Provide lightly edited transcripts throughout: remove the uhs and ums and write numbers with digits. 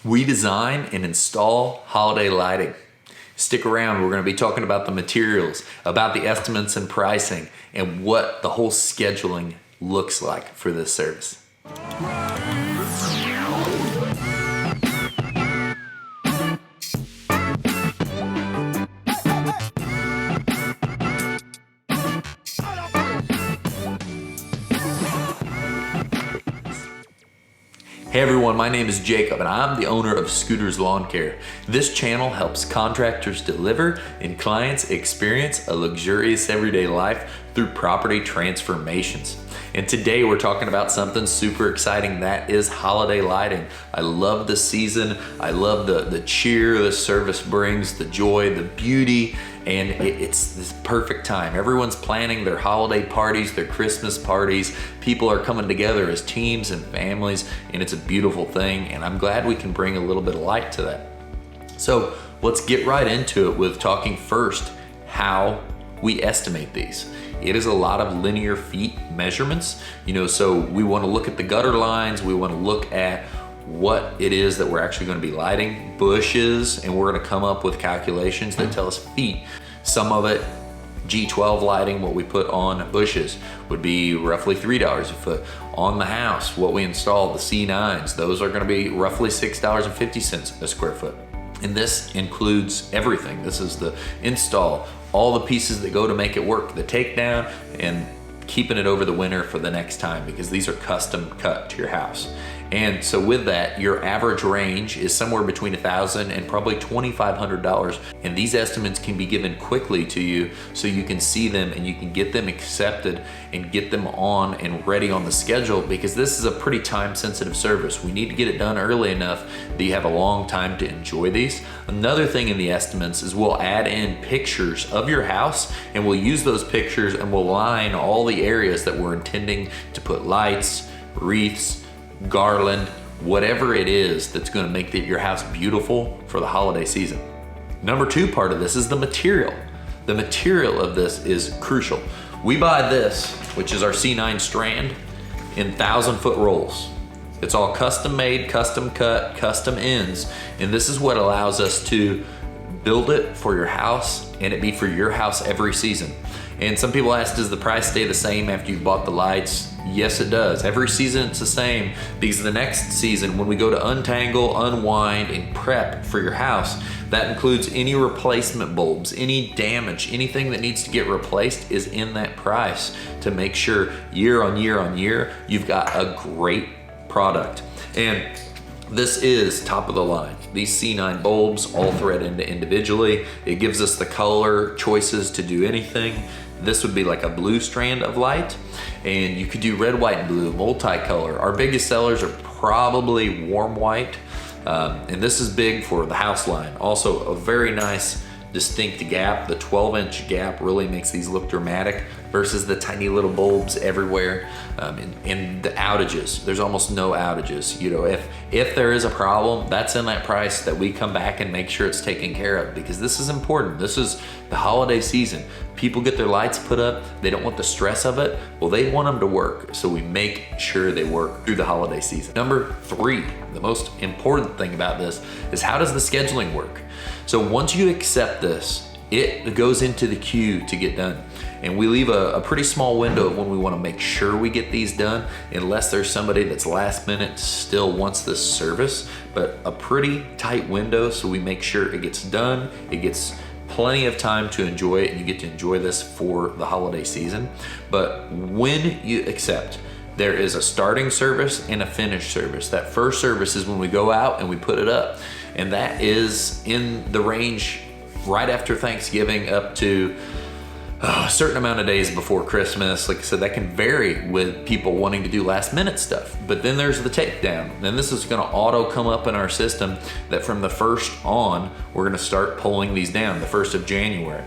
We design and install holiday lighting. Stick around, we're going to be talking about the materials, about the estimates and pricing, and what the whole scheduling looks like for this service. Hey everyone, my name is Jacob and I'm the owner of Scooter's Lawn Care. This channel helps contractors deliver and clients experience a luxurious everyday life through property transformations. And today we're talking about something super exciting, that is holiday lighting. I love the season. I love the cheer the service brings, the joy, the beauty, and it's this perfect time. Everyone's planning their holiday parties, their Christmas parties. People are coming together as teams and families, and it's a beautiful thing, and I'm glad we can bring a little bit of light to that. So let's get right into it with talking first how we estimate these. It is a lot of linear feet measurements, so we want to look at the gutter lines, we want to look at what it is that we're actually going to be lighting, bushes, and we're going to come up with calculations that tell us feet. Some of it, G12 lighting, what we put on bushes, would be roughly $3 a foot. On the house, what we install, the C9s, those are going to be roughly $6.50 a square foot. And this includes everything. This is the install, all the pieces that go to make it work, the takedown, and keeping it over the winter for the next time, because these are custom cut to your house. And so with that, your average range is somewhere between $1,000 and probably $2,500. And these estimates can be given quickly to you so you can see them and you can get them accepted and get them on and ready on the schedule, because this is a pretty time sensitive service. We need to get it done early enough that you have a long time to enjoy these. Another thing in the estimates is we'll add in pictures of your house, and we'll use those pictures and we'll line all the areas that we're intending to put lights, wreaths, garland, whatever it is that's going to make your house beautiful for the holiday season. Number two part of this is the material. The material of this is crucial. We buy this, which is our C9 strand, in 1,000-foot rolls. It's all custom made, custom cut, custom ends, and this is what allows us to build it for your house and it be for your house every season. And some people ask, does the price stay the same after you've bought the lights? Yes, it does. Every season it's the same, because the next season when we go to untangle, unwind, and prep for your house, that includes any replacement bulbs, any damage, anything that needs to get replaced is in that price to make sure year on year on year, you've got a great product. And this is top of the line. These C9 bulbs all thread into individually. It gives us the color choices to do anything. This would be like a blue strand of light, and you could do red, white, and blue, multicolor. Our biggest sellers are probably warm white, and this is big for the house line. Also a very nice distinct gap. The 12-inch gap really makes these look dramatic versus the tiny little bulbs everywhere. And the outages, there's almost no outages. If there is a problem, that's in that price that we come back and make sure it's taken care of, because this is important. This is the holiday season. People get their lights put up, they don't want the stress of it. Well, they want them to work, so we make sure they work through the holiday season. Number three, the most important thing about this is, how does the scheduling work? So once you accept this, it goes into the queue to get done. And we leave a pretty small window of when we want to make sure we get these done, unless there's somebody that's last minute still wants this service, but a pretty tight window so we make sure it gets done, it gets plenty of time to enjoy it, and you get to enjoy this for the holiday season. But when you accept, there is a starting service and a finish service. That first service is when we go out and we put it up, and that is in the range right after Thanksgiving up to a certain amount of days before Christmas. Like I said, that can vary with people wanting to do last minute stuff. But then there's the takedown. Then this is gonna auto come up in our system that from the 1st on, we're gonna start pulling these down, the 1st of January.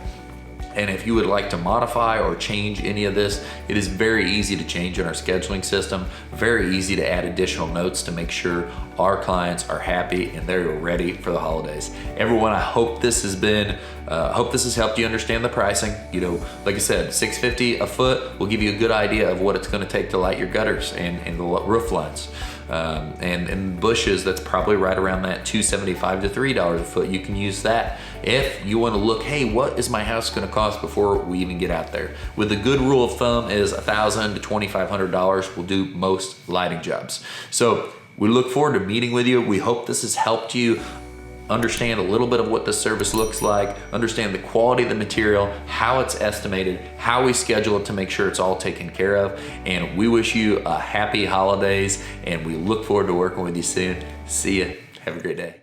And if you would like to modify or change any of this, it is very easy to change in our scheduling system, very easy to add additional notes to make sure our clients are happy and they're ready for the holidays. Everyone, I hope this has helped you understand the pricing. Like I said, $650 a foot will give you a good idea of what it's gonna take to light your gutters and the roof lines. and bushes, that's probably right around that $2.75 to $3 a foot. You can use that if you want to look, hey, what is my house going to cost before we even get out there? With a good rule of thumb is $1,000 to $2,500 will do most lighting jobs. So we look forward to meeting with you. We hope this has helped you understand a little bit of what the service looks like, understand the quality of the material, how it's estimated, how we schedule it to make sure it's all taken care of. And we wish you a happy holidays, and we look forward to working with you soon. See ya. Have a great day.